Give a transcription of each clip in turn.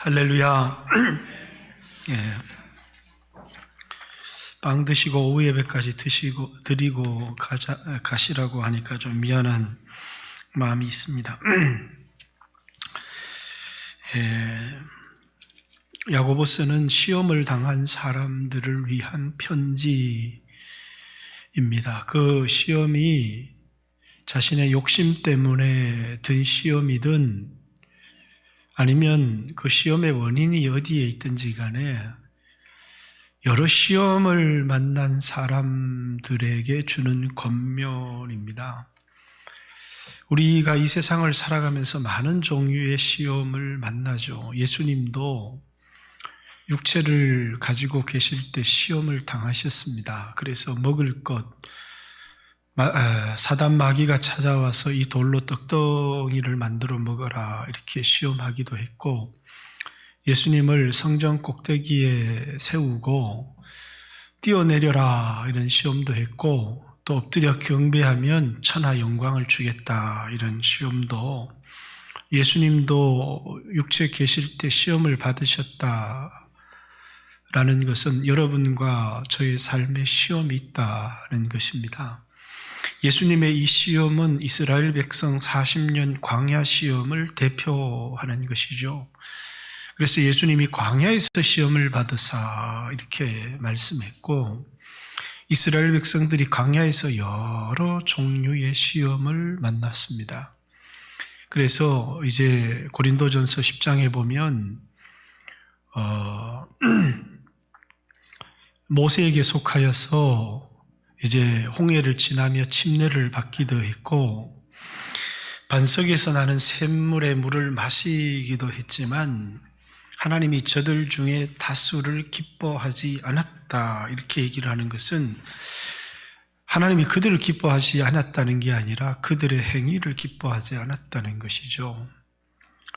할렐루야. 예. 빵 드시고 오후 예배까지 드리고 가시라고 하니까 좀 미안한 마음이 있습니다. 야고보서는 시험을 당한 사람들을 위한 편지입니다. 그 시험이 자신의 욕심 때문에 든 시험이든 아니면 그 시험의 원인이 어디에 있든지 간에 여러 시험을 만난 사람들에게 주는 권면입니다. 우리가 이 세상을 살아가면서 많은 종류의 시험을 만나죠. 예수님도 육체를 가지고 계실 때 시험을 당하셨습니다. 그래서 먹을 것, 사단 마귀가 찾아와서 이 돌로 떡덩이를 만들어 먹어라 이렇게 시험하기도 했고, 예수님을 성전 꼭대기에 세우고 뛰어내려라 이런 시험도 했고, 또 엎드려 경배하면 천하 영광을 주겠다 이런 시험도, 예수님도 육체에 계실 때 시험을 받으셨다라는 것은 여러분과 저의 삶에 시험이 있다는 것입니다. 예수님의 이 시험은 이스라엘 백성 40년 광야 시험을 대표하는 것이죠. 그래서 예수님이 광야에서 시험을 받으사 이렇게 말씀했고, 이스라엘 백성들이 광야에서 여러 종류의 시험을 만났습니다. 그래서 이제 고린도전서 10장에 보면 모세에게 속하여서 이제 홍해를 지나며 침례를 받기도 했고, 반석에서 나는 샘물의 물을 마시기도 했지만 하나님이 저들 중에 다수를 기뻐하지 않았다 이렇게 얘기를 하는 것은, 하나님이 그들을 기뻐하지 않았다는 게 아니라 그들의 행위를 기뻐하지 않았다는 것이죠.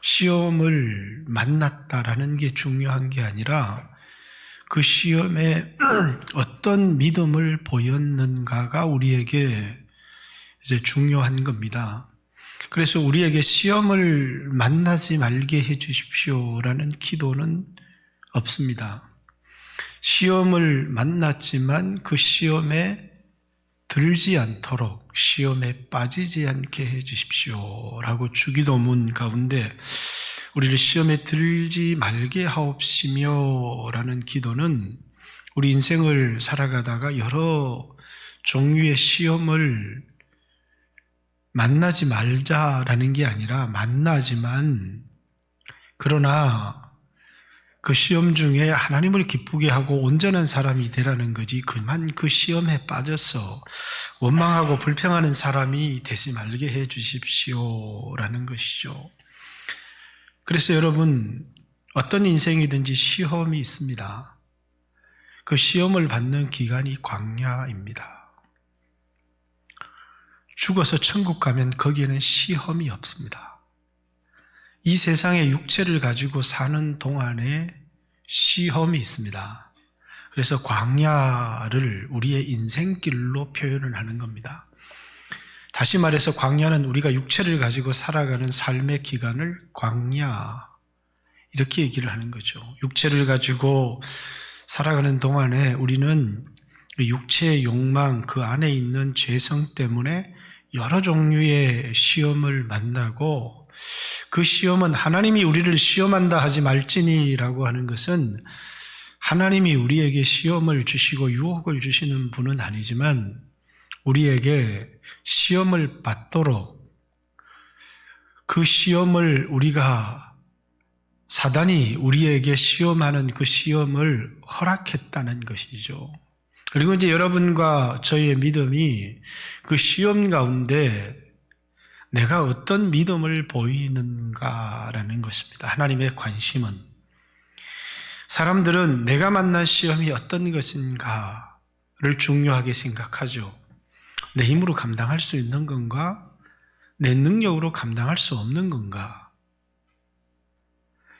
시험을 만났다라는 게 중요한 게 아니라 그 시험에 어떤 믿음을 보였는가가 우리에게 이제 중요한 겁니다. 그래서 우리에게 시험을 만나지 말게 해 주십시오라는 기도는 없습니다. 시험을 만났지만 그 시험에 들지 않도록, 시험에 빠지지 않게 해 주십시오라고 주기도문 가운데 우리를 시험에 들지 말게 하옵시며 라는 기도는 우리 인생을 살아가다가 여러 종류의 시험을 만나지 말자라는 게 아니라 만나지만, 그러나 그 시험 중에 하나님을 기쁘게 하고 온전한 사람이 되라는 거지, 그만 그 시험에 빠져서 원망하고 불평하는 사람이 되지 말게 해 주십시오라는 것이죠. 그래서 여러분, 어떤 인생이든지 시험이 있습니다. 그 시험을 받는 기간이 광야입니다. 죽어서 천국 가면 거기에는 시험이 없습니다. 이 세상의 육체를 가지고 사는 동안에 시험이 있습니다. 그래서 광야를 우리의 인생길로 표현을 하는 겁니다. 다시 말해서 광야는 우리가 육체를 가지고 살아가는 삶의 기간을 광야 이렇게 얘기를 하는 거죠. 육체를 가지고 살아가는 동안에 우리는 육체의 욕망, 그 안에 있는 죄성 때문에 여러 종류의 시험을 만나고, 그 시험은 하나님이 우리를 시험한다 하지 말지니라고 하는 것은, 하나님이 우리에게 시험을 주시고 유혹을 주시는 분은 아니지만 우리에게 시험을 받도록, 그 시험을 우리가, 사단이 우리에게 시험하는 그 시험을 허락했다는 것이죠. 그리고 이제 여러분과 저의 믿음이 그 시험 가운데 내가 어떤 믿음을 보이는가라는 것입니다. 하나님의 관심은, 사람들은 내가 만난 시험이 어떤 것인가를 중요하게 생각하죠. 내 힘으로 감당할 수 있는 건가? 내 능력으로 감당할 수 없는 건가?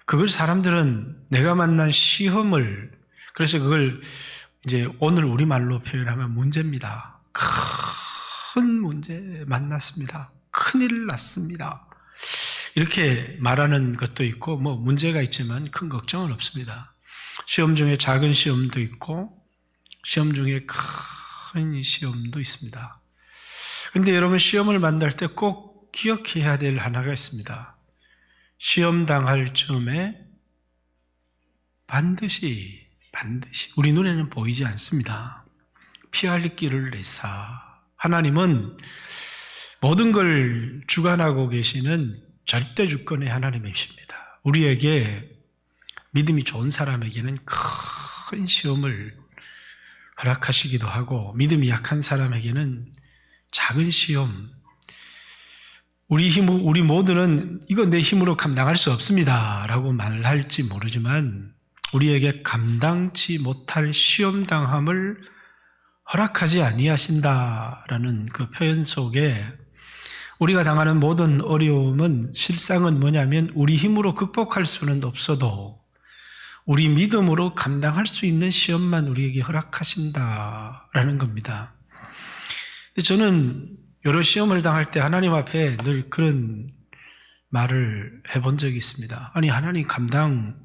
그걸 사람들은 내가 만난 시험을, 그래서 그걸 이제 오늘 우리말로 표현하면 문제입니다. 큰 문제 만났습니다. 큰일 났습니다. 이렇게 말하는 것도 있고 문제가 있지만 큰 걱정은 없습니다. 시험 중에 작은 시험도 있고 시험 중에 큰 시험도 있습니다. 근데 여러분 시험을 만날 때 꼭 기억해야 될 하나가 있습니다. 시험 당할 즈음에 반드시 우리 눈에는 보이지 않습니다. 피할 길을 내사. 하나님은 모든 걸 주관하고 계시는 절대 주권의 하나님이십니다. 우리에게 믿음이 좋은 사람에게는 큰 시험을 허락하시기도 하고 믿음이 약한 사람에게는 작은 시험. 우리 모두는 이거 내 힘으로 감당할 수 없습니다 라고 말할지 모르지만 우리에게 감당치 못할 시험 당함을 허락하지 아니하신다라는 그 표현 속에 우리가 당하는 모든 어려움은 실상은 뭐냐면 우리 힘으로 극복할 수는 없어도 우리 믿음으로 감당할 수 있는 시험만 우리에게 허락하신다라는 겁니다. 근데 저는 여러 시험을 당할 때 하나님 앞에 늘 그런 말을 해본 적이 있습니다. 아니 하나님 감당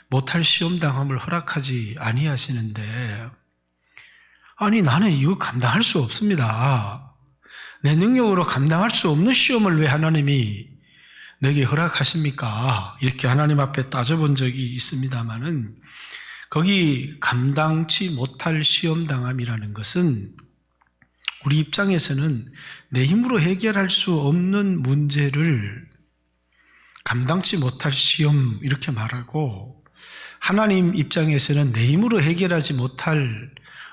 못할 시험 당함을 허락하지 아니하시는데 아니 나는 이거 감당할 수 없습니다. 내 능력으로 감당할 수 없는 시험을 왜 하나님이 내게 허락하십니까? 이렇게 하나님 앞에 따져본 적이 있습니다마는 거기 감당치 못할 시험 당함이라는 것은 우리 입장에서는 내 힘으로 해결할 수 없는 문제를 감당치 못할 시험 이렇게 말하고 하나님 입장에서는 내 힘으로 해결하지 못할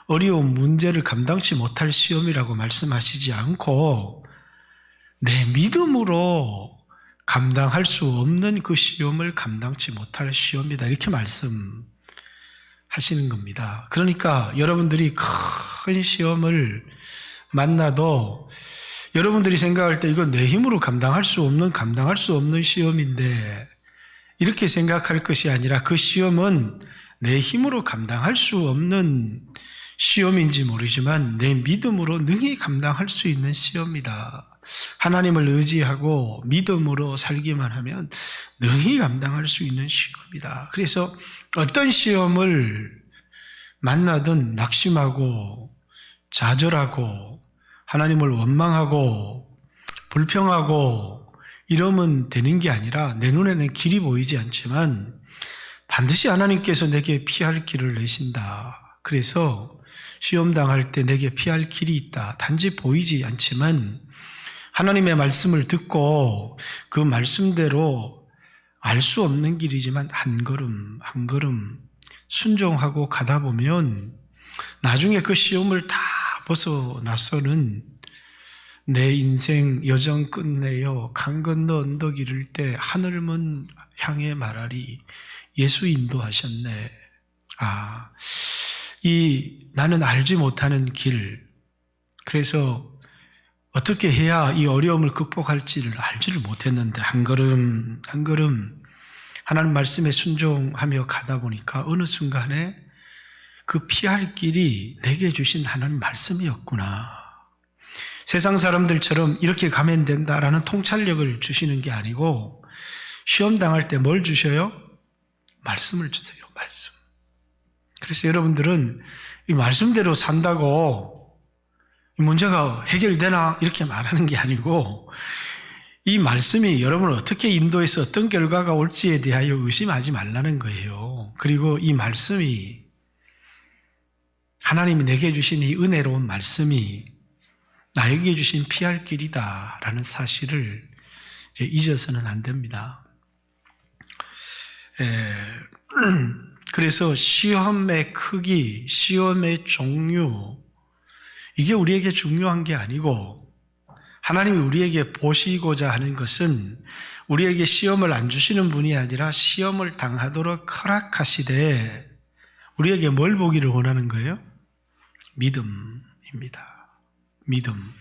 어려운 문제를 감당치 못할 시험이라고 말씀하시지 않고 내 믿음으로 감당할 수 없는 그 시험을 감당치 못할 시험이다 이렇게 말씀하시는 겁니다. 그러니까 여러분들이 큰 시험을 만나도 여러분들이 생각할 때 이건 내 힘으로 감당할 수 없는 시험인데 이렇게 생각할 것이 아니라 그 시험은 내 힘으로 감당할 수 없는 시험인지 모르지만 내 믿음으로 능히 감당할 수 있는 시험이다. 하나님을 의지하고 믿음으로 살기만 하면 능히 감당할 수 있는 시험이다. 그래서 어떤 시험을 만나든 낙심하고 좌절하고 하나님을 원망하고 불평하고 이러면 되는 게 아니라 내 눈에는 길이 보이지 않지만 반드시 하나님께서 내게 피할 길을 내신다. 그래서 시험 당할 때 내게 피할 길이 있다. 단지 보이지 않지만 하나님의 말씀을 듣고 그 말씀대로 알 수 없는 길이지만 한 걸음 한 걸음 순종하고 가다 보면 나중에 그 시험을 다 벗어나서는 내 인생 여정 끝내어 강 건너 언덕 이를 때 하늘문 향해 말하리 예수 인도하셨네. 나는 알지 못하는 길, 그래서 어떻게 해야 이 어려움을 극복할지를 알지를 못했는데 한 걸음 한 걸음 하나님 말씀에 순종하며 가다 보니까 어느 순간에 그 피할 길이 내게 주신 하나님 말씀이었구나. 세상 사람들처럼 이렇게 가면 된다라는 통찰력을 주시는 게 아니고 시험 당할 때 뭘 주셔요? 말씀을 주세요. 말씀. 그래서 여러분들은 이 말씀대로 산다고 이 문제가 해결되나 이렇게 말하는 게 아니고 이 말씀이 여러분을 어떻게 인도해서 어떤 결과가 올지에 대하여 의심하지 말라는 거예요. 그리고 이 말씀이 하나님이 내게 주신 이 은혜로운 말씀이 나에게 주신 피할 길이다라는 사실을 잊어서는 안 됩니다. 그래서 시험의 크기, 시험의 종류, 이게 우리에게 중요한 게 아니고 하나님이 우리에게 보시고자 하는 것은 우리에게 시험을 안 주시는 분이 아니라 시험을 당하도록 허락하시되 우리에게 뭘 보기를 원하는 거예요? 믿음입니다. 믿음.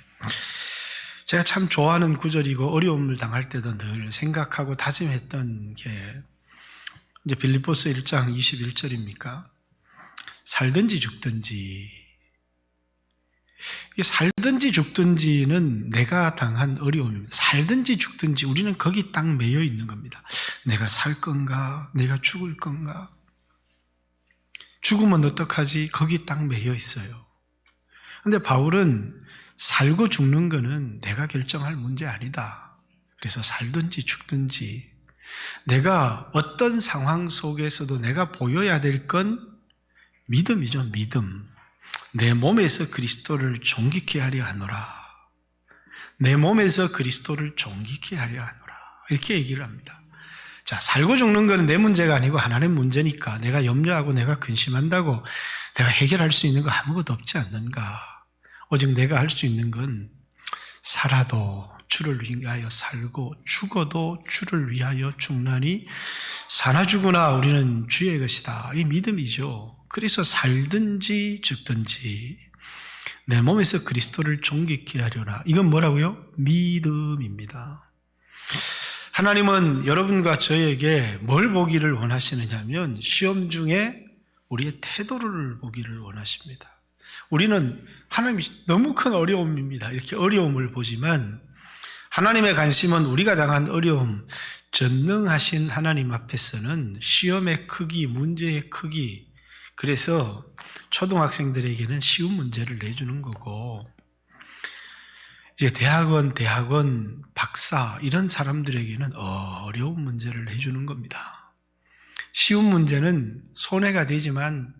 제가 참 좋아하는 구절이고 어려움을 당할 때도 늘 생각하고 다짐했던 게 이제 빌립보서 1장 21절입니까? 살든지 죽든지 이게 살든지 죽든지는 내가 당한 어려움입니다. 살든지 죽든지 우리는 거기 딱 매여 있는 겁니다. 내가 살 건가? 내가 죽을 건가? 죽으면 어떡하지? 거기 딱 매여 있어요. 근데 바울은 살고 죽는 거는 내가 결정할 문제 아니다. 그래서 살든지 죽든지 내가 어떤 상황 속에서도 내가 보여야 될 건 믿음이죠. 믿음. 내 몸에서 그리스도를 존귀케 하려 하노라. 내 몸에서 그리스도를 존귀케 하려 하노라. 이렇게 얘기를 합니다. 자, 살고 죽는 건 내 문제가 아니고 하나님 문제니까 내가 염려하고 내가 근심한다고 내가 해결할 수 있는 거 아무것도 없지 않는가. 오직 내가 할 수 있는 건 살아도 주를 위하여 살고 죽어도 주를 위하여 죽나니 사나 죽으나 우리는 주의 것이다. 이 믿음이죠. 그래서 살든지 죽든지 내 몸에서 그리스도를 존귀케 하려나. 이건 뭐라고요? 믿음입니다. 하나님은 여러분과 저에게 뭘 보기를 원하시느냐 하면 시험 중에 우리의 태도를 보기를 원하십니다. 우리는 하나님이 너무 큰 어려움입니다. 이렇게 어려움을 보지만 하나님의 관심은 우리가 당한 어려움, 전능하신 하나님 앞에서는 시험의 크기, 문제의 크기, 그래서 초등학생들에게는 쉬운 문제를 내주는 거고 이제 대학원 박사 이런 사람들에게는 어려운 문제를 내주는 겁니다. 쉬운 문제는 손해가 되지만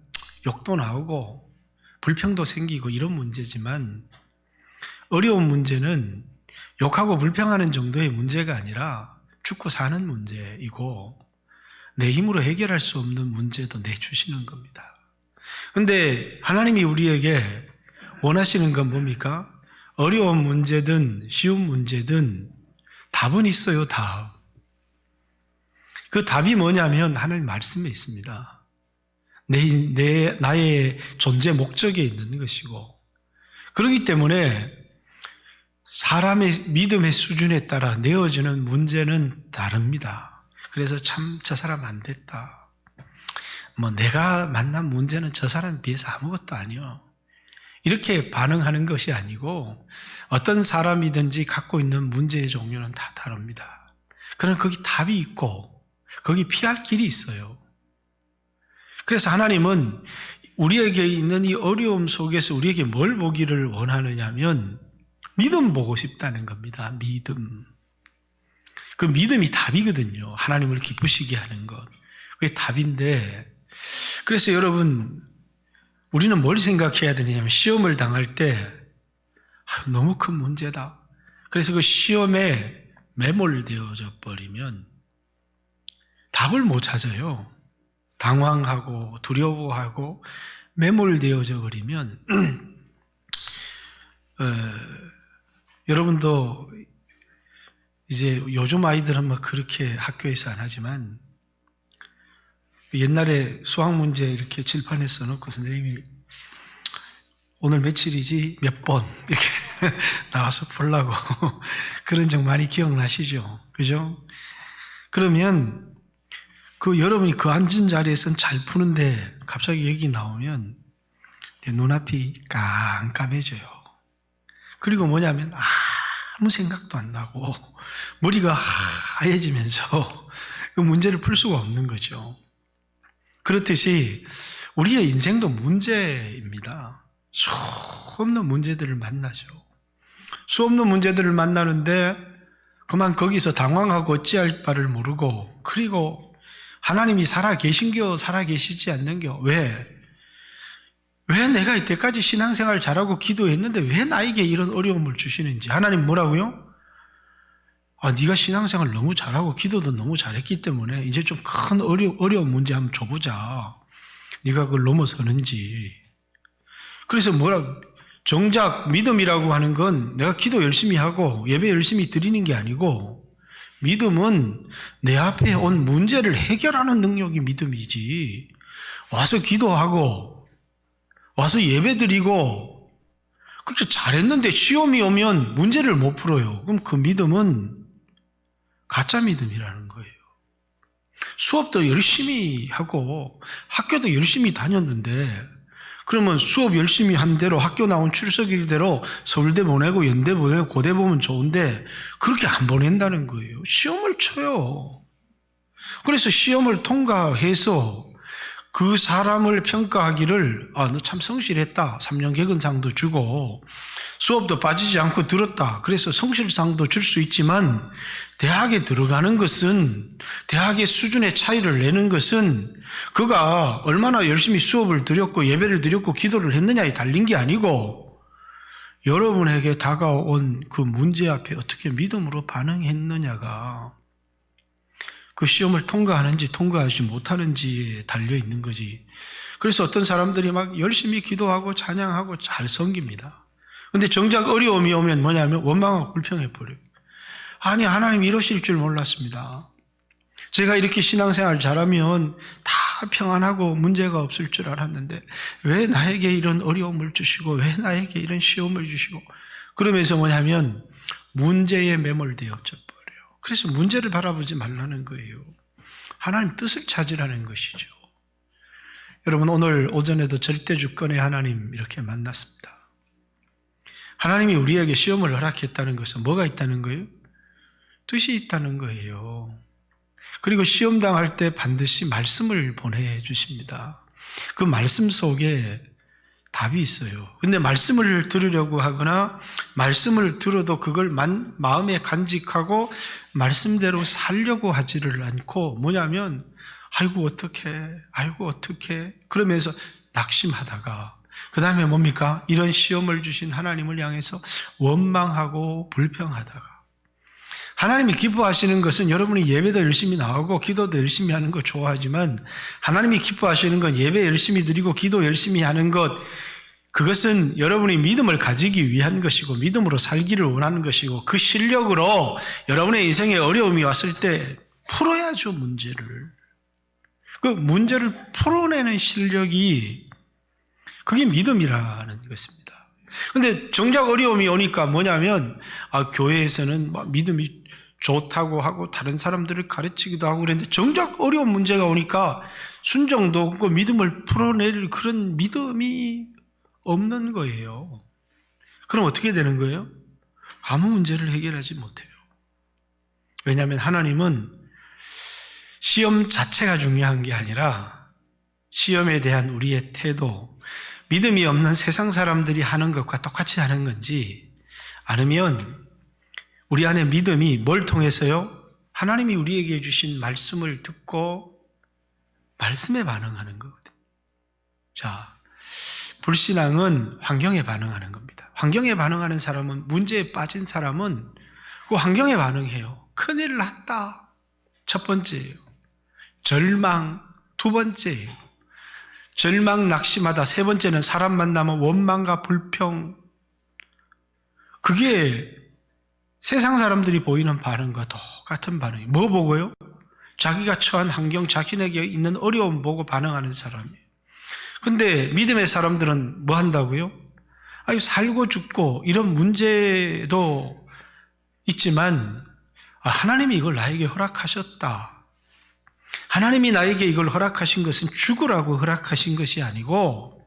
욕도 나오고 불평도 생기고 이런 문제지만 어려운 문제는 욕하고 불평하는 정도의 문제가 아니라 죽고 사는 문제이고 내 힘으로 해결할 수 없는 문제도 내주시는 겁니다. 그런데 하나님이 우리에게 원하시는 건 뭡니까? 어려운 문제든 쉬운 문제든 답은 있어요. 답. 그 답이 뭐냐면 하나님 말씀에 있습니다. 나의 존재 목적에 있는 것이고 그렇기 때문에 사람의 믿음의 수준에 따라 내어지는 문제는 다릅니다. 그래서 참 저 사람 안 됐다. 내가 만난 문제는 저 사람에 비해서 아무것도 아니요. 이렇게 반응하는 것이 아니고 어떤 사람이든지 갖고 있는 문제의 종류는 다 다릅니다. 그러나 거기 답이 있고 거기 피할 길이 있어요. 그래서 하나님은 우리에게 있는 이 어려움 속에서 우리에게 뭘 보기를 원하느냐 하면 믿음 보고 싶다는 겁니다. 믿음. 그 믿음이 답이거든요. 하나님을 기쁘시게 하는 것. 그게 답인데 그래서 여러분 우리는 뭘 생각해야 되냐면 시험을 당할 때 너무 큰 문제다. 그래서 그 시험에 매몰되어져 버리면 답을 못 찾아요. 당황하고 두려워하고 매몰되어져 버리면 여러분도 이제 요즘 아이들은 그렇게 학교에서 안 하지만 옛날에 수학 문제 이렇게 칠판에 써놓고 선생님이 오늘 며칠이지 몇 번 이렇게 나와서 보려고 그런 적 많이 기억나시죠? 그죠? 그러면 여러분이 그 앉은 자리에서는 잘 푸는데 갑자기 얘기 나오면 눈앞이 깜깜해져요. 그리고 뭐냐면 아무 생각도 안 나고 머리가 하얘지면서 그 문제를 풀 수가 없는 거죠. 그렇듯이 우리의 인생도 문제입니다. 수없는 문제들을 만나죠. 수없는 문제들을 만나는데 그만 거기서 당황하고 어찌할 바를 모르고 그리고 하나님이 살아계신겨 살아계시지 않는겨 왜 내가 이때까지 신앙생활 잘하고 기도했는데 왜 나에게 이런 어려움을 주시는지 하나님 뭐라고요? 네가 신앙생활 너무 잘하고 기도도 너무 잘했기 때문에 이제 좀 큰 어려운 문제 한번 줘보자. 네가 그걸 넘어서는지. 그래서 정작 믿음이라고 하는 건 내가 기도 열심히 하고 예배 열심히 드리는 게 아니고 믿음은 내 앞에 온 문제를 해결하는 능력이 믿음이지. 와서 기도하고 와서 예배 드리고 그렇게 잘했는데 시험이 오면 문제를 못 풀어요. 그럼 그 믿음은 가짜 믿음이라는 거예요. 수업도 열심히 하고 학교도 열심히 다녔는데 그러면 수업 열심히 한 대로 학교 나온 출석일대로 서울대 보내고 연대 보내고 고대 보면 좋은데 그렇게 안 보낸다는 거예요. 시험을 쳐요. 그래서 시험을 통과해서 그 사람을 평가하기를 너 참 성실했다. 3년 개근상도 주고 수업도 빠지지 않고 들었다. 그래서 성실상도 줄 수 있지만 대학에 들어가는 것은 대학의 수준의 차이를 내는 것은 그가 얼마나 열심히 수업을 드렸고 예배를 드렸고 기도를 했느냐에 달린 게 아니고 여러분에게 다가온 그 문제 앞에 어떻게 믿음으로 반응했느냐가 그 시험을 통과하는지 통과하지 못하는지에 달려 있는 거지. 그래서 어떤 사람들이 막 열심히 기도하고 찬양하고 잘 섬깁니다. 근데 정작 어려움이 오면 뭐냐면 원망하고 불평해 버려요. 아니, 하나님 이러실 줄 몰랐습니다. 제가 이렇게 신앙생활 잘하면 다 평안하고 문제가 없을 줄 알았는데 왜 나에게 이런 어려움을 주시고 왜 나에게 이런 시험을 주시고 그러면서 뭐냐면 문제에 매몰되어 버려요. 그래서 문제를 바라보지 말라는 거예요. 하나님 뜻을 찾으라는 것이죠. 여러분, 오늘 오전에도 절대주권의 하나님 이렇게 만났습니다. 하나님이 우리에게 시험을 허락했다는 것은 뭐가 있다는 거예요? 뜻이 있다는 거예요. 그리고 시험 당할 때 반드시 말씀을 보내주십니다. 그 말씀 속에 답이 있어요. 근데 말씀을 들으려고 하거나 말씀을 들어도 그걸 마음에 간직하고 말씀대로 살려고 하지를 않고 뭐냐면 아이고 어떡해 그러면서 낙심하다가 그 다음에 뭡니까? 이런 시험을 주신 하나님을 향해서 원망하고 불평하다가 하나님이 기뻐하시는 것은 여러분이 예배도 열심히 나오고 기도도 열심히 하는 거 좋아하지만 하나님이 기뻐하시는 건 예배 열심히 드리고 기도 열심히 하는 것 그것은 여러분이 믿음을 가지기 위한 것이고 믿음으로 살기를 원하는 것이고 그 실력으로 여러분의 인생에 어려움이 왔을 때 풀어야죠. 문제를. 그 문제를 풀어내는 실력이 그게 믿음이라는 것입니다. 근데 정작 어려움이 오니까 뭐냐면 교회에서는 믿음이 좋다고 하고 다른 사람들을 가르치기도 하고 그랬는데 정작 어려운 문제가 오니까 순종도 없고 믿음을 풀어낼 그런 믿음이 없는 거예요. 그럼 어떻게 되는 거예요? 아무 문제를 해결하지 못해요. 왜냐하면 하나님은 시험 자체가 중요한 게 아니라 시험에 대한 우리의 태도, 믿음이 없는 세상 사람들이 하는 것과 똑같이 하는 건지 아니면 우리 안에 믿음이 뭘 통해서요? 하나님이 우리에게 주신 말씀을 듣고 말씀에 반응하는 거거든요. 자, 불신앙은 환경에 반응하는 겁니다. 환경에 반응하는 사람은 문제에 빠진 사람은 그 환경에 반응해요. 큰일 났다. 첫 번째예요. 절망 두 번째예요. 절망 낙심하다 세 번째는 사람 만나면 원망과 불평. 그게 세상 사람들이 보이는 반응과 똑같은 반응이에요. 뭐 보고요? 자기가 처한 환경, 자신에게 있는 어려움 보고 반응하는 사람이에요. 근데 믿음의 사람들은 뭐 한다고요? 살고 죽고 이런 문제도 있지만 하나님이 이걸 나에게 허락하셨다. 하나님이 나에게 이걸 허락하신 것은 죽으라고 허락하신 것이 아니고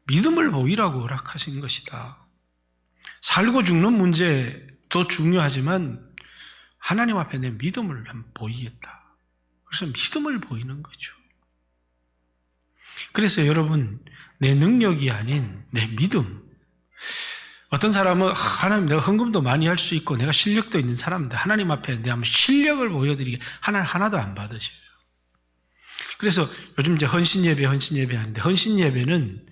믿음을 보이라고 허락하신 것이다. 살고 죽는 문제도 중요하지만 하나님 앞에 내 믿음을 한번 보이겠다. 그래서 믿음을 보이는 거죠. 그래서 여러분, 내 능력이 아닌 내 믿음. 어떤 사람은 하나님 내가 헌금도 많이 할 수 있고 내가 실력도 있는 사람인데 하나님 앞에 내가 한번 실력을 보여드리게 하나님 하나도 안 받으셔요. 그래서 요즘 이제 헌신예배 하는데 헌신예배는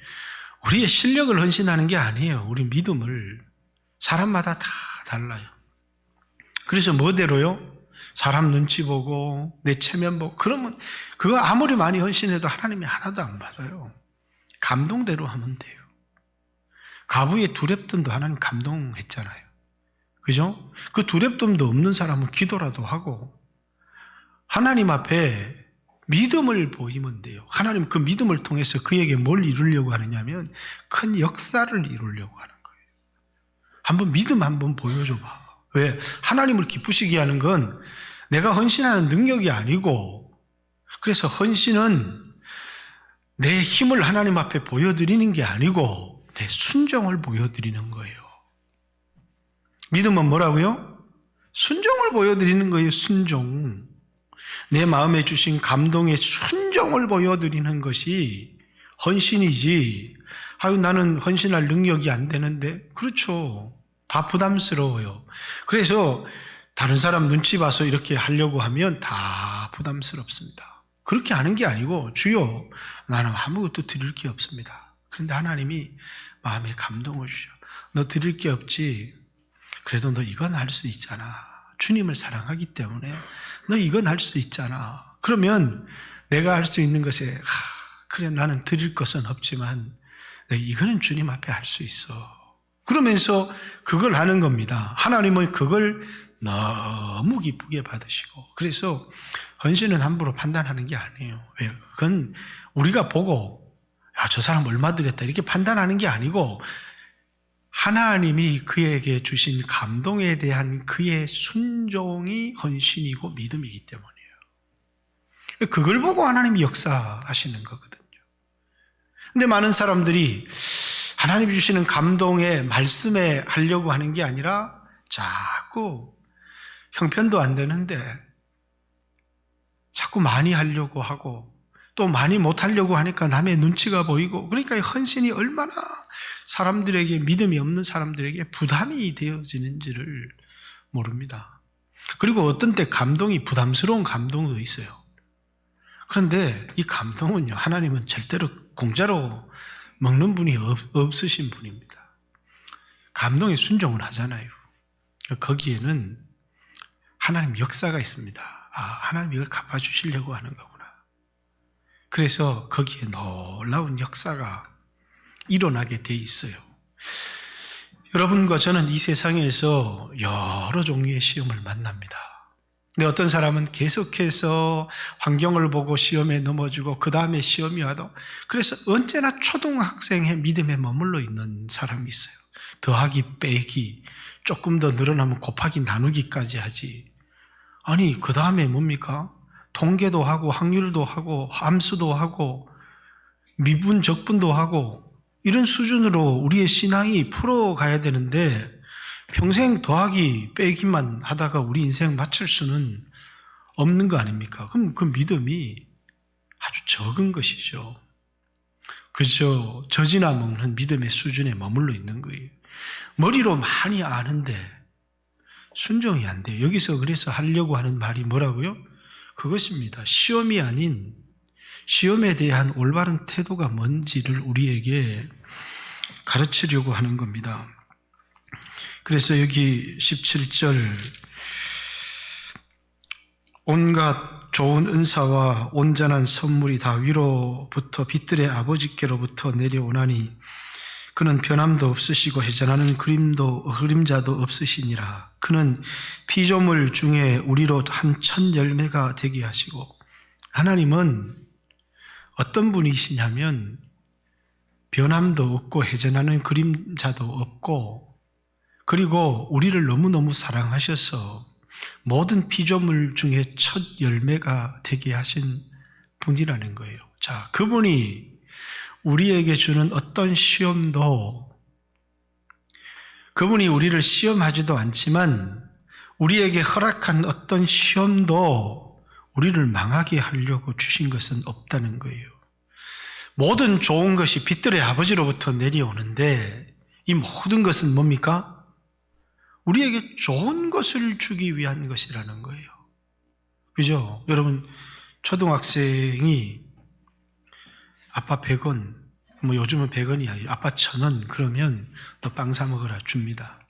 우리의 실력을 헌신하는 게 아니에요. 우리 믿음을. 사람마다 다 달라요. 그래서 뭐대로요? 사람 눈치 보고 내 체면 보고 그러면 그거 아무리 많이 헌신해도 하나님이 하나도 안 받아요. 감동대로 하면 돼요. 가부의 두렙돈도 하나님 감동했잖아요. 그죠? 그 두렙돈도 없는 사람은 기도라도 하고 하나님 앞에 믿음을 보이면 돼요. 하나님 그 믿음을 통해서 그에게 뭘 이루려고 하느냐면 큰 역사를 이루려고 하는 거예요. 한번 믿음 한번 보여줘봐. 왜? 하나님을 기쁘시게 하는 건 내가 헌신하는 능력이 아니고 그래서 헌신은 내 힘을 하나님 앞에 보여드리는 게 아니고 내 순종을 보여드리는 거예요. 믿음은 뭐라고요? 순종을 보여드리는 거예요. 순종. 내 마음에 주신 감동의 순종을 보여드리는 것이 헌신이지. 아유, 나는 헌신할 능력이 안 되는데. 그렇죠. 다 부담스러워요. 그래서 다른 사람 눈치 봐서 이렇게 하려고 하면 다 부담스럽습니다. 그렇게 하는 게 아니고, 주여, 나는 아무것도 드릴 게 없습니다. 그런데 하나님이 마음에 감동을 주셔. 너 드릴 게 없지. 그래도 너 이건 할 수 있잖아. 주님을 사랑하기 때문에 너 이건 할 수 있잖아. 그러면 내가 할 수 있는 것에 그래, 나는 드릴 것은 없지만 이거는 주님 앞에 할 수 있어. 그러면서 그걸 하는 겁니다. 하나님은 그걸 너무 기쁘게 받으시고, 그래서 헌신은 함부로 판단하는 게 아니에요. 왜? 그건 우리가 보고 저 사람 얼마 드렸다 이렇게 판단하는 게 아니고, 하나님이 그에게 주신 감동에 대한 그의 순종이 헌신이고 믿음이기 때문이에요. 그걸 보고 하나님이 역사하시는 거거든요. 근데 많은 사람들이 하나님이 주시는 감동의 말씀에 하려고 하는 게 아니라 자꾸 형편도 안 되는데 자꾸 많이 하려고 하고, 또 많이 못 하려고 하니까 남의 눈치가 보이고, 그러니까 헌신이 얼마나 사람들에게, 믿음이 없는 사람들에게 부담이 되어지는지를 모릅니다. 그리고 어떤 때 감동이 부담스러운 감동도 있어요. 그런데 이 감동은요, 하나님은 절대로 공짜로 먹는 분이 없으신 분입니다. 감동에 순종을 하잖아요. 거기에는 하나님 역사가 있습니다. 하나님 이걸 갚아주시려고 하는 거구나. 그래서 거기에 놀라운 역사가 일어나게 돼 있어요. 여러분과 저는 이 세상에서 여러 종류의 시험을 만납니다. 근데 어떤 사람은 계속해서 환경을 보고 시험에 넘어지고 그 다음에 시험이 와도, 그래서 언제나 초등학생의 믿음에 머물러 있는 사람이 있어요. 더하기 빼기, 조금 더 늘어나면 곱하기 나누기까지 하지. 아니, 그 다음에 뭡니까? 통계도 하고 확률도 하고 함수도 하고 미분 적분도 하고 이런 수준으로 우리의 신앙이 풀어가야 되는데, 평생 더하기 빼기만 하다가 우리 인생 맞출 수는 없는 거 아닙니까? 그럼 그 믿음이 아주 적은 것이죠. 그저 젖이나 먹는 믿음의 수준에 머물러 있는 거예요. 머리로 많이 아는데 순종이 안 돼요. 여기서 그래서 하려고 하는 말이 뭐라고요? 그것입니다. 시험이 아닌 시험에 대한 올바른 태도가 뭔지를 우리에게 가르치려고 하는 겁니다. 그래서 여기 17절, 온갖 좋은 은사와 온전한 선물이 다 위로부터 빛들의 아버지께로부터 내려오나니 그는 변함도 없으시고 해전하는 그림자도 없으시니라. 그는 피조물 중에 우리로 한 첫 열매가 되게 하시고, 하나님은 어떤 분이시냐면 변함도 없고 해전하는 그림자도 없고, 그리고 우리를 너무너무 사랑하셔서 모든 피조물 중에 첫 열매가 되게 하신 분이라는 거예요. 자, 그분이 우리에게 주는 어떤 시험도, 그분이 우리를 시험하지도 않지만 우리에게 허락한 어떤 시험도 우리를 망하게 하려고 주신 것은 없다는 거예요. 모든 좋은 것이 빛들의 아버지로부터 내려오는데 이 모든 것은 뭡니까? 우리에게 좋은 것을 주기 위한 것이라는 거예요. 그죠? 여러분, 초등학생이 아빠 100원, 뭐 요즘은 100원이 아니에요. 아빠 1000원, 그러면 너 빵 사 먹으라 줍니다.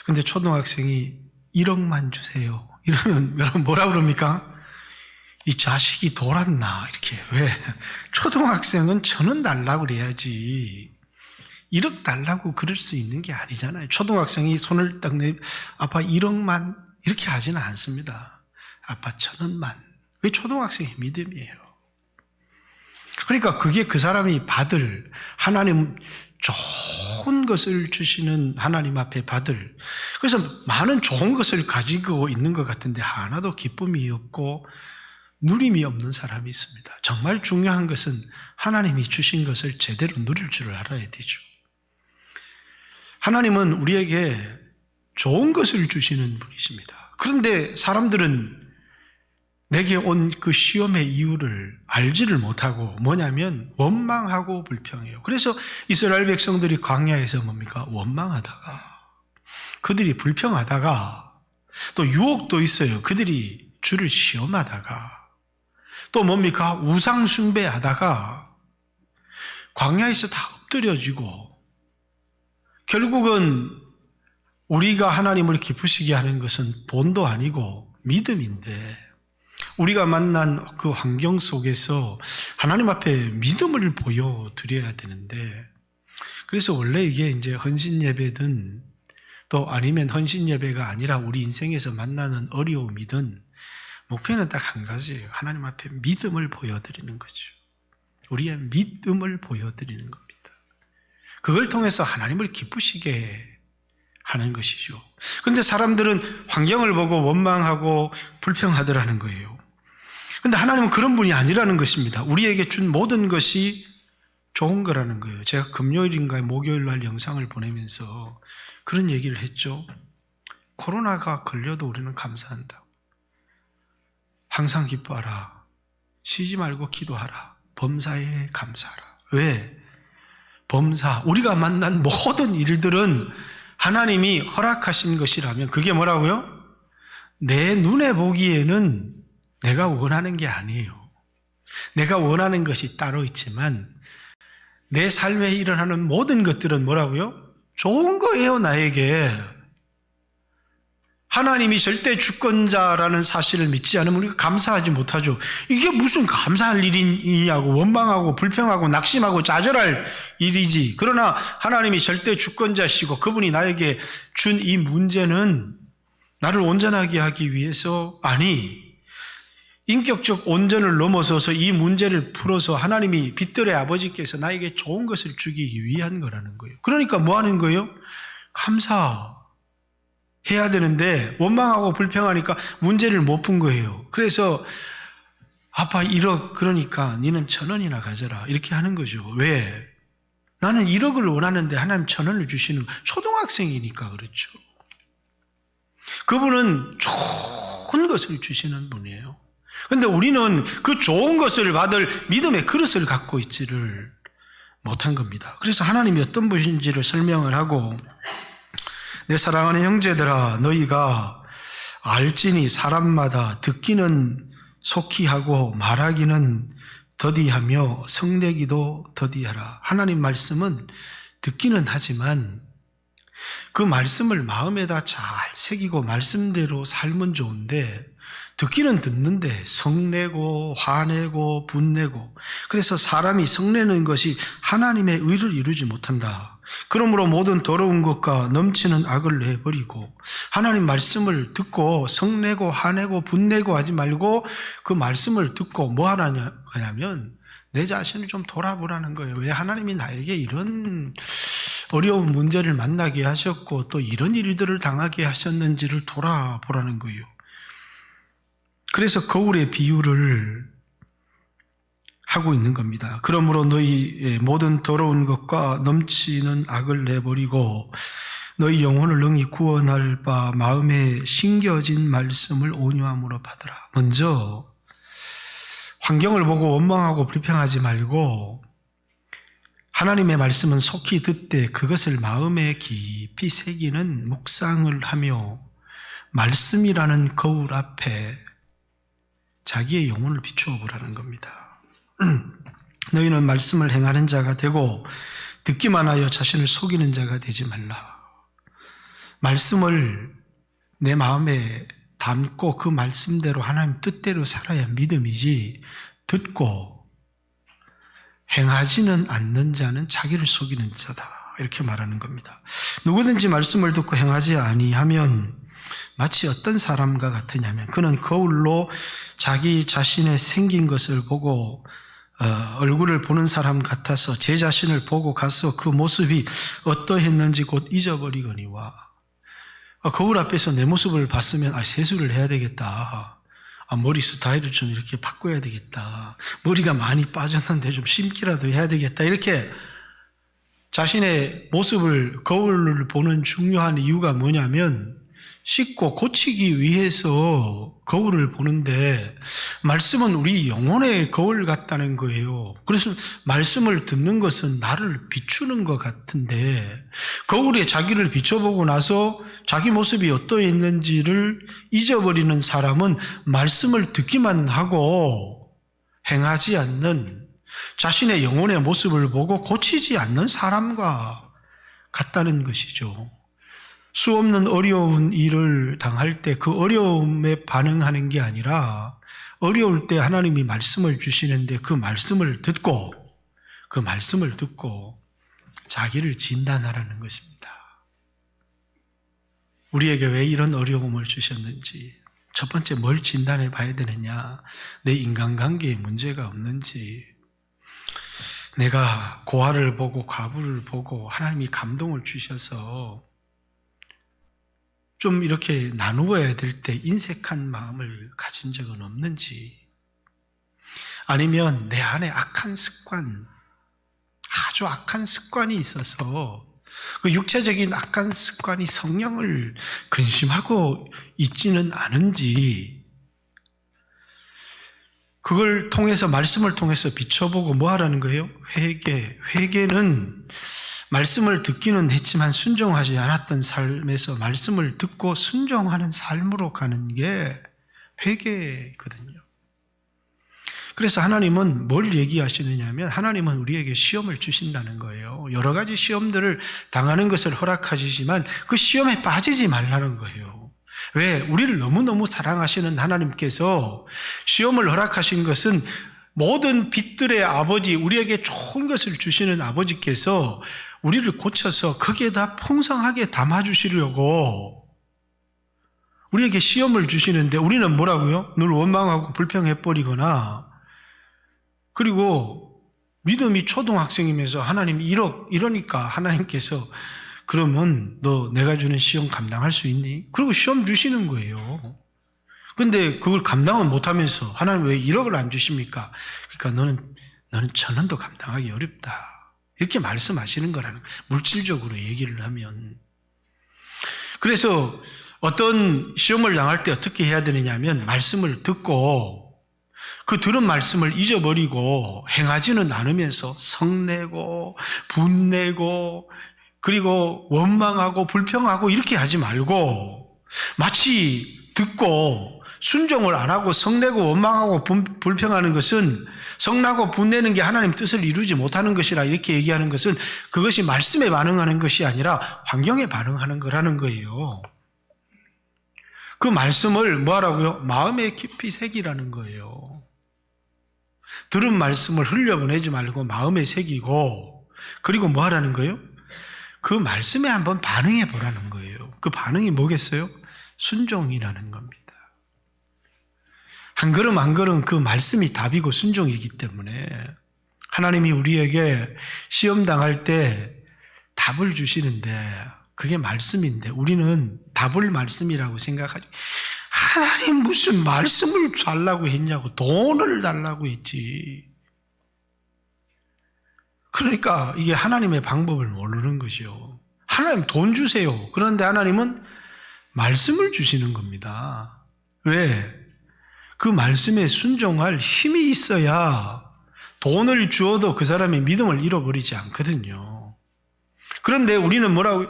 근데 초등학생이 1억만 주세요. 이러면 여러분 뭐라 그럽니까? 이 자식이 돌았나? 이렇게. 왜? 초등학생은 1000원 달라고 그래야지. 1억 달라고 그럴 수 있는 게 아니잖아요. 초등학생이 손을 딱 내, 아빠 1억만 이렇게 하지는 않습니다. 아빠 1000원만. 그게 초등학생의 믿음이에요. 그러니까 그게 그 사람이 받을, 하나님 좋은 것을 주시는 하나님 앞에 받을, 그래서 많은 좋은 것을 가지고 있는 것 같은데 하나도 기쁨이 없고 누림이 없는 사람이 있습니다. 정말 중요한 것은 하나님이 주신 것을 제대로 누릴 줄 알아야 되죠. 하나님은 우리에게 좋은 것을 주시는 분이십니다. 그런데 사람들은 내게 온 그 시험의 이유를 알지를 못하고 뭐냐면 원망하고 불평해요. 그래서 이스라엘 백성들이 광야에서 뭡니까? 원망하다가, 그들이 불평하다가, 또 유혹도 있어요. 그들이 주를 시험하다가, 또 뭡니까? 우상 숭배하다가 광야에서 다 엎드려지고, 결국은 우리가 하나님을 기쁘시게 하는 것은 돈도 아니고 믿음인데, 우리가 만난 그 환경 속에서 하나님 앞에 믿음을 보여드려야 되는데, 그래서 원래 이게 이제 헌신 예배든 또 아니면 헌신 예배가 아니라 우리 인생에서 만나는 어려움이든 목표는 딱 한 가지예요. 하나님 앞에 믿음을 보여드리는 거죠. 우리의 믿음을 보여드리는 겁니다. 그걸 통해서 하나님을 기쁘시게 하는 것이죠. 그런데 사람들은 환경을 보고 원망하고 불평하더라는 거예요. 그런데 하나님은 그런 분이 아니라는 것입니다. 우리에게 준 모든 것이 좋은 거라는 거예요. 제가 금요일인가 목요일 날 영상을 보내면서 그런 얘기를 했죠. 코로나가 걸려도 우리는 감사한다. 항상 기뻐하라. 쉬지 말고 기도하라. 범사에 감사하라. 왜? 범사, 우리가 만난 모든 일들은 하나님이 허락하신 것이라면 그게 뭐라고요? 내 눈에 보기에는 내가 원하는 게 아니에요. 내가 원하는 것이 따로 있지만 내 삶에 일어나는 모든 것들은 뭐라고요? 좋은 거예요, 나에게. 하나님이 절대 주권자라는 사실을 믿지 않으면 우리가 감사하지 못하죠. 이게 무슨 감사할 일이냐고 원망하고 불평하고 낙심하고 좌절할 일이지. 그러나 하나님이 절대 주권자시고 그분이 나에게 준 이 문제는 나를 온전하게 하기 위해서, 아니, 인격적 온전을 넘어서서 이 문제를 풀어서 하나님이 빛들의 아버지께서 나에게 좋은 것을 주기 위한 거라는 거예요. 그러니까 뭐 하는 거예요? 감사해야 되는데 원망하고 불평하니까 문제를 못 푼 거예요. 그래서 아빠 1억, 그러니까 니는 1,000원이나 가져라, 이렇게 하는 거죠. 왜? 나는 1억을 원하는데 하나님 1,000원을 주시는, 초등학생이니까 그렇죠. 그분은 좋은 것을 주시는 분이에요. 그런데 우리는 그 좋은 것을 받을 믿음의 그릇을 갖고 있지를 못한 겁니다. 그래서 하나님이 어떤 분인지를 설명을 하고, 내 사랑하는 형제들아, 너희가 알지니 사람마다 듣기는 속히 하고 말하기는 더디하며 성내기도 더디하라. 하나님 말씀은 듣기는 하지만 그 말씀을 마음에다 잘 새기고 말씀대로 살면 좋은데, 듣기는 듣는데 성내고 화내고 분내고, 그래서 사람이 성내는 것이 하나님의 의를 이루지 못한다. 그러므로 모든 더러운 것과 넘치는 악을 내버리고, 하나님 말씀을 듣고 성내고 화내고 분내고 하지 말고 그 말씀을 듣고 뭐 하냐면 내 자신을 좀 돌아보라는 거예요. 왜 하나님이 나에게 이런 어려운 문제를 만나게 하셨고 또 이런 일들을 당하게 하셨는지를 돌아보라는 거예요. 그래서 거울의 비유를 하고 있는 겁니다. 그러므로 너희의 모든 더러운 것과 넘치는 악을 내버리고 너희 영혼을 능히 구원할 바 마음에 심겨진 말씀을 온유함으로 받으라. 먼저 환경을 보고 원망하고 불평하지 말고 하나님의 말씀은 속히 듣되 그것을 마음에 깊이 새기는 묵상을 하며 말씀이라는 거울 앞에 자기의 영혼을 비추어 보라는 겁니다. 너희는 말씀을 행하는 자가 되고 듣기만 하여 자신을 속이는 자가 되지 말라. 말씀을 내 마음에 담고 그 말씀대로 하나님 뜻대로 살아야 믿음이지, 듣고 행하지는 않는 자는 자기를 속이는 자다, 이렇게 말하는 겁니다. 누구든지 말씀을 듣고 행하지 아니하면 마치 어떤 사람과 같으냐면 그는 거울로 자기 자신의 생긴 것을 보고 얼굴을 보는 사람 같아서 제 자신을 보고 가서 그 모습이 어떠했는지 곧 잊어버리거니와. 거울 앞에서 내 모습을 봤으면 세수를 해야 되겠다, 머리 스타일을 좀 이렇게 바꿔야 되겠다. 머리가 많이 빠졌는데 좀 심기라도 해야 되겠다. 이렇게 자신의 모습을, 거울을 보는 중요한 이유가 뭐냐면 씻고 고치기 위해서 거울을 보는데, 말씀은 우리 영혼의 거울 같다는 거예요. 그래서 말씀을 듣는 것은 나를 비추는 것 같은데, 거울에 자기를 비춰보고 나서 자기 모습이 어떠했는지를 잊어버리는 사람은 말씀을 듣기만 하고 행하지 않는, 자신의 영혼의 모습을 보고 고치지 않는 사람과 같다는 것이죠. 수없는 어려운 일을 당할 때 그 어려움에 반응하는 게 아니라, 어려울 때 하나님이 말씀을 주시는데 그 말씀을 듣고 자기를 진단하라는 것입니다. 우리에게 왜 이런 어려움을 주셨는지, 첫 번째 뭘 진단해 봐야 되느냐, 내 인간관계에 문제가 없는지, 내가 고아를 보고 과부를 보고 하나님이 감동을 주셔서 좀 이렇게 나누어야 될 때 인색한 마음을 가진 적은 없는지, 아니면 내 안에 악한 습관, 아주 악한 습관이 있어서 그 육체적인 악한 습관이 성령을 근심하고 있지는 않은지, 그걸 통해서, 말씀을 통해서 비춰보고 뭐 하라는 거예요? 회개는 말씀을 듣기는 했지만 순종하지 않았던 삶에서 말씀을 듣고 순종하는 삶으로 가는 게 회개거든요. 그래서 하나님은 뭘 얘기하시느냐면, 하나님은 우리에게 시험을 주신다는 거예요. 여러 가지 시험들을 당하는 것을 허락하시지만 그 시험에 빠지지 말라는 거예요. 왜? 우리를 너무너무 사랑하시는 하나님께서 시험을 허락하신 것은, 모든 빛들의 아버지, 우리에게 좋은 것을 주시는 아버지께서 우리를 고쳐서 거기에다 풍성하게 담아주시려고 우리에게 시험을 주시는데, 우리는 뭐라고요? 늘 원망하고 불평해버리거나, 그리고 믿음이 초등학생이면서 하나님 이러니까 하나님께서 그러면 너 내가 주는 시험 감당할 수 있니? 그리고 시험 주시는 거예요. 근데 그걸 감당은 못하면서 하나님 왜 1억을 안 주십니까? 그러니까 너는 1,000원도 감당하기 어렵다. 이렇게 말씀하시는 거라는 거예요. 물질적으로 얘기를 하면. 그래서 어떤 시험을 당할 때 어떻게 해야 되느냐 하면, 말씀을 듣고 그 들은 말씀을 잊어버리고 행하지는 않으면서 성내고 분내고 그리고 원망하고 불평하고 이렇게 하지 말고, 마치 듣고 순종을 안 하고 성내고 원망하고 불평하는 것은, 성나고 분내는 게 하나님 뜻을 이루지 못하는 것이라 이렇게 얘기하는 것은, 그것이 말씀에 반응하는 것이 아니라 환경에 반응하는 거라는 거예요. 그 말씀을 뭐 하라고요? 마음에 깊이 새기라는 거예요. 들은 말씀을 흘려보내지 말고 마음에 새기고, 그리고 뭐 하라는 거예요? 그 말씀에 한번 반응해 보라는 거예요. 그 반응이 뭐겠어요? 순종이라는 겁니다. 한 걸음 한 걸음 그 말씀이 답이고 순종이기 때문에, 하나님이 우리에게 시험 당할 때 답을 주시는데 그게 말씀인데, 우리는 답을 말씀이라고 생각하지, 하나님 무슨 말씀을 달라고 했냐고, 돈을 달라고 했지. 그러니까 이게 하나님의 방법을 모르는 것이요. 하나님 돈 주세요. 그런데 하나님은 말씀을 주시는 겁니다. 왜? 그 말씀에 순종할 힘이 있어야 돈을 주어도 그 사람의 믿음을 잃어버리지 않거든요. 그런데 우리는 뭐라고,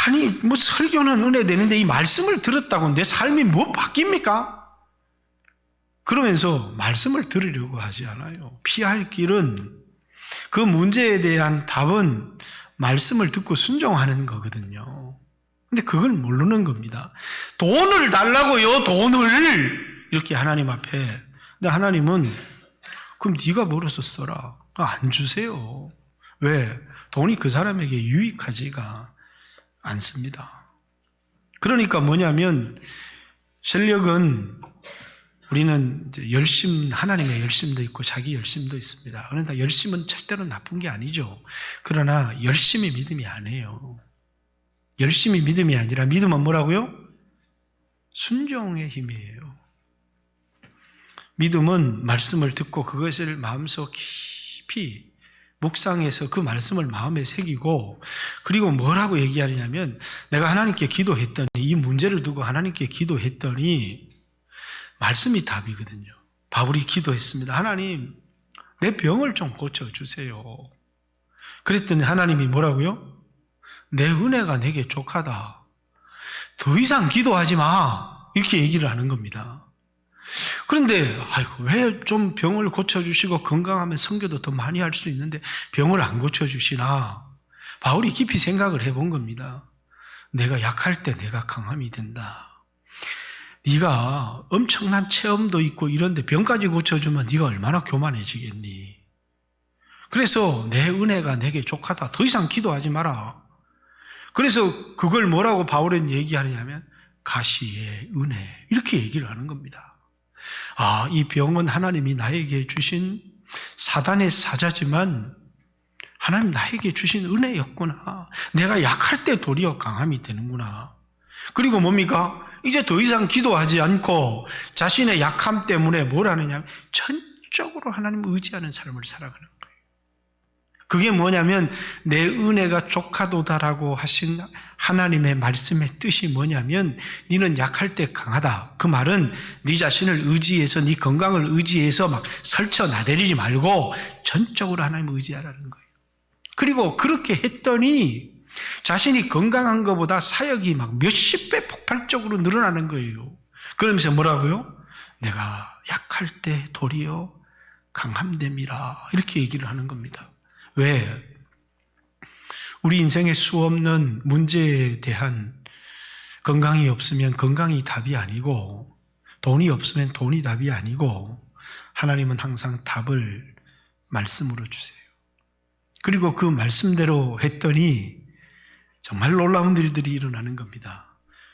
아니 뭐 설교는 은혜 되는데 이 말씀을 들었다고 내 삶이 뭐 바뀝니까? 그러면서 말씀을 들으려고 하지 않아요. 피할 길은, 그 문제에 대한 답은 말씀을 듣고 순종하는 거거든요. 근데 그걸 모르는 겁니다. 돈을 달라고요, 돈을. 이렇게 하나님 앞에. 근데 하나님은 그럼 네가 벌어서 써라. 안 주세요. 왜? 돈이 그 사람에게 유익하지가 않습니다. 그러니까 뭐냐면, 전력은, 우리는 이제 하나님의 열심도 있고 자기 열심도 있습니다. 그런데 열심은 절대로 나쁜 게 아니죠. 그러나 열심이 믿음이 아니에요. 열심이 믿음이 아니라, 믿음은 뭐라고요? 순종의 힘이에요. 믿음은 말씀을 듣고 그것을 마음속 깊이 묵상해서 그 말씀을 마음에 새기고, 그리고 뭐라고 얘기하느냐면, 내가 하나님께 기도했더니, 이 문제를 두고 하나님께 기도했더니 말씀이 답이거든요. 바울이 기도했습니다. 하나님, 내 병을 좀 고쳐주세요. 그랬더니 하나님이 뭐라고요? 내 은혜가 내게 족하다. 더 이상 기도하지 마. 이렇게 얘기를 하는 겁니다. 그런데 왜 좀 병을 고쳐주시고 건강하면 선교도 더 많이 할 수 있는데 병을 안 고쳐주시나? 바울이 깊이 생각을 해본 겁니다. 내가 약할 때 내가 강함이 된다. 네가 엄청난 체험도 있고 이런데 병까지 고쳐주면 네가 얼마나 교만해지겠니? 그래서 내 은혜가 내게 족하다. 더 이상 기도하지 마라. 그래서 그걸 뭐라고 바울은 얘기하느냐면 가시의 은혜, 이렇게 얘기를 하는 겁니다. 이 병은 하나님이 나에게 주신 사단의 사자지만 하나님 나에게 주신 은혜였구나. 내가 약할 때 도리어 강함이 되는구나. 그리고 뭡니까? 이제 더 이상 기도하지 않고 자신의 약함 때문에 뭘 하느냐? 전적으로 하나님을 의지하는 삶을 살아가는 거예요. 그게 뭐냐면 내 은혜가 족하도다라고 하신 하나님의 말씀의 뜻이 뭐냐면 너는 약할 때 강하다. 그 말은 네 자신을 의지해서 네 건강을 의지해서 막 설쳐 나대리지 말고 전적으로 하나님을 의지하라는 거예요. 그리고 그렇게 했더니 자신이 건강한 것보다 사역이 막 몇십 배 폭발적으로 늘어나는 거예요. 그러면서 뭐라고요? 내가 약할 때 도리어 강함됨이라, 이렇게 얘기를 하는 겁니다. 왜? 우리 인생의 수없는 문제에 대한 건강이 없으면 건강이 답이 아니고 돈이 없으면 돈이 답이 아니고 하나님은 항상 답을 말씀으로 주세요. 그리고 그 말씀대로 했더니 정말 놀라운 일들이 일어나는 겁니다.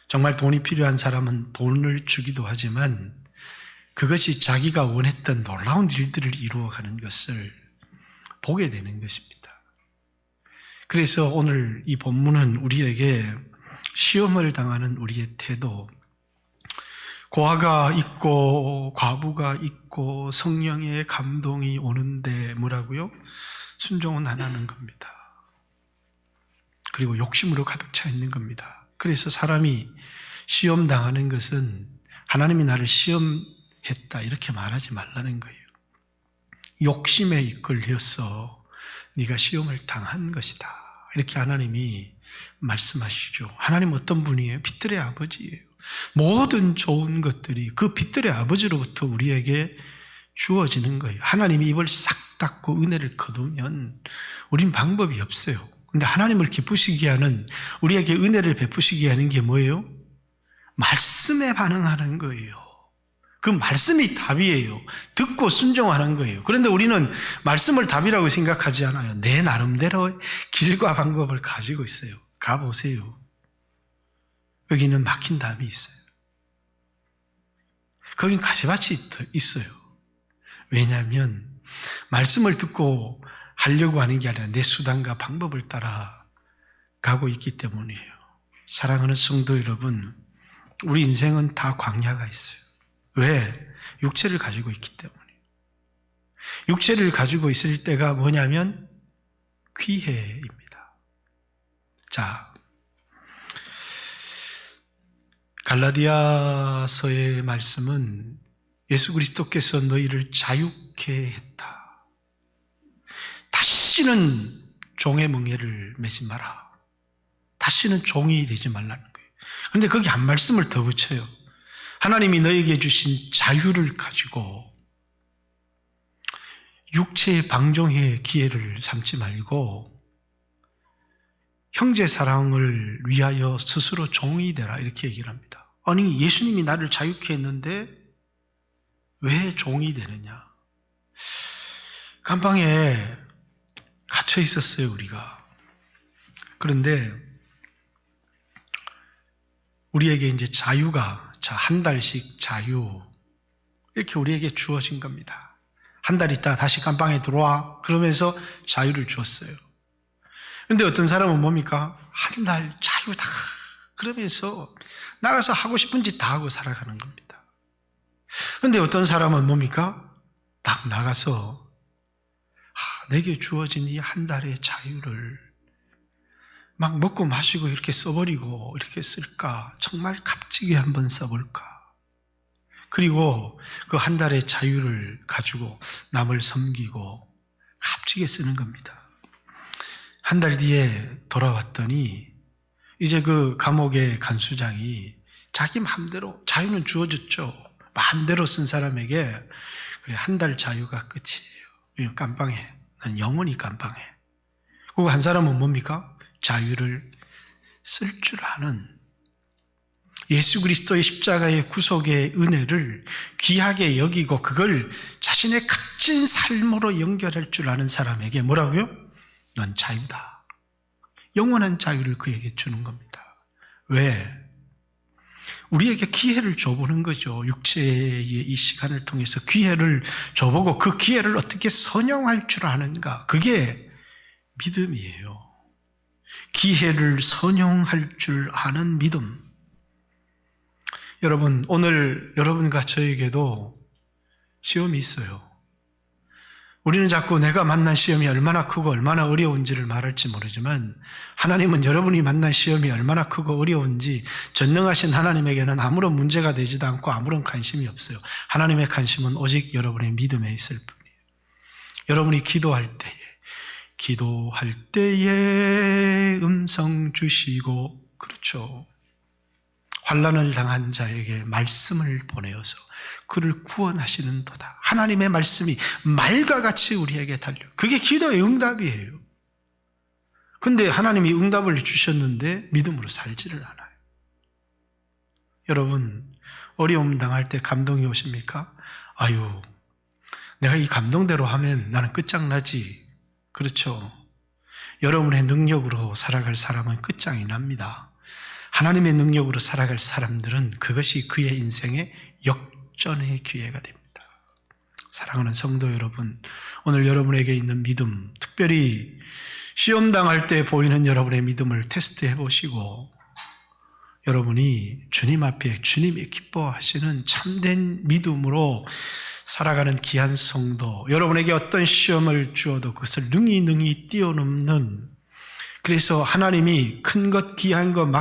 정말 돈이 필요한 사람은 돈을 주기도 하지만 그것이 자기가 원했던 놀라운 일들을 이루어가는 것을 보게 되는 것입니다. 그래서 오늘 이 본문은 우리에게 시험을 당하는 우리의 태도, 고아가 있고 과부가 있고 성령의 감동이 오는데 뭐라고요? 순종은 안 하는 겁니다. 그리고 욕심으로 가득 차 있는 겁니다. 그래서 사람이 시험 당하는 것은 하나님이 나를 시험했다 이렇게 말하지 말라는 거예요. 욕심에 이끌려서 네가 시험을 당한 것이다. 이렇게 하나님이 말씀하시죠. 하나님 어떤 분이에요? 빛들의 아버지예요. 모든 좋은 것들이 그 빛들의 아버지로부터 우리에게 주어지는 거예요. 하나님이 입을 싹 닫고 은혜를 거두면 우린 방법이 없어요. 근데 하나님을 기쁘시게 하는, 우리에게 은혜를 베푸시게 하는 게 뭐예요? 말씀에 반응하는 거예요. 그 말씀이 답이에요. 듣고 순종하는 거예요. 그런데 우리는 말씀을 답이라고 생각하지 않아요. 내 나름대로 길과 방법을 가지고 있어요. 가보세요. 여기는 막힌 담이 있어요. 거긴 가시밭이 있어요. 왜냐하면 말씀을 듣고 하려고 하는 게 아니라 내 수단과 방법을 따라 가고 있기 때문이에요. 사랑하는 성도 여러분, 우리 인생은 다 광야가 있어요. 왜? 육체를 가지고 있기 때문에. 육체를 가지고 있을 때가 뭐냐면 귀해입니다. 자, 갈라디아서의 말씀은 예수 그리스도께서 너희를 자유케 했다. 다시는 종의 멍에를 매지 마라. 다시는 종이 되지 말라는 거예요. 그런데 거기 한 말씀을 더 붙여요. 하나님이 너에게 주신 자유를 가지고 육체의 방종의 기회를 삼지 말고 형제 사랑을 위하여 스스로 종이 되라, 이렇게 얘기를 합니다. 아니, 예수님이 나를 자유케 했는데 왜 종이 되느냐? 감방에 갇혀 있었어요, 우리가. 그런데 우리에게 이제 자유가, 한 달씩 자유, 이렇게 우리에게 주어진 겁니다. 한 달 있다가 다시 감방에 들어와, 그러면서 자유를 주었어요. 그런데 어떤 사람은 뭡니까? 한 달 자유다 그러면서 나가서 하고 싶은 짓 다 하고 살아가는 겁니다. 근데 어떤 사람은 뭡니까? 딱 나가서 내게 주어진 이 한 달의 자유를 막 먹고 마시고 이렇게 써버리고 이렇게 쓸까? 정말 값지게 한번 써볼까? 그리고 그 한 달의 자유를 가지고 남을 섬기고 값지게 쓰는 겁니다. 한 달 뒤에 돌아왔더니 이제 그 감옥의 간수장이 자기 마음대로, 자유는 주어졌죠. 마음대로 쓴 사람에게 그래, 한 달 자유가 끝이에요. 깜빵해. 난 영원히 깜빵해. 그리고 한 사람은 뭡니까? 자유를 쓸 줄 아는, 예수 그리스도의 십자가의 구속의 은혜를 귀하게 여기고 그걸 자신의 값진 삶으로 연결할 줄 아는 사람에게 뭐라고요? 넌 자유다. 영원한 자유를 그에게 주는 겁니다. 왜? 우리에게 기회를 줘보는 거죠. 육체의 이 시간을 통해서 기회를 줘보고 그 기회를 어떻게 선용할 줄 아는가. 그게 믿음이에요. 기회를 선용할 줄 아는 믿음. 여러분, 오늘 여러분과 저에게도 시험이 있어요. 우리는 자꾸 내가 만난 시험이 얼마나 크고 얼마나 어려운지를 말할지 모르지만 하나님은 여러분이 만난 시험이 얼마나 크고 어려운지 전능하신 하나님에게는 아무런 문제가 되지도 않고 아무런 관심이 없어요. 하나님의 관심은 오직 여러분의 믿음에 있을 뿐이에요. 여러분이 기도할 때에 음성 주시고, 그렇죠, 환난을 당한 자에게 말씀을 보내어서 그를 구원하시는 도다. 하나님의 말씀이 말과 같이 우리에게 달려. 그게 기도의 응답이에요. 근데 하나님이 응답을 주셨는데 믿음으로 살지를 않아요. 여러분, 어려움 당할 때 감동이 오십니까? 아유, 내가 이 감동대로 하면 나는 끝장나지. 그렇죠. 여러분의 능력으로 살아갈 사람은 끝장이 납니다. 하나님의 능력으로 살아갈 사람들은 그것이 그의 인생의 역전의 기회가 됩니다. 사랑하는 성도 여러분, 오늘 여러분에게 있는 믿음, 특별히 시험 당할 때 보이는 여러분의 믿음을 테스트해 보시고 여러분이 주님 앞에 주님이 기뻐하시는 참된 믿음으로 살아가는 귀한 성도, 여러분에게 어떤 시험을 주어도 그것을 능히 뛰어넘는, 그래서 하나님이 큰 것 귀한 것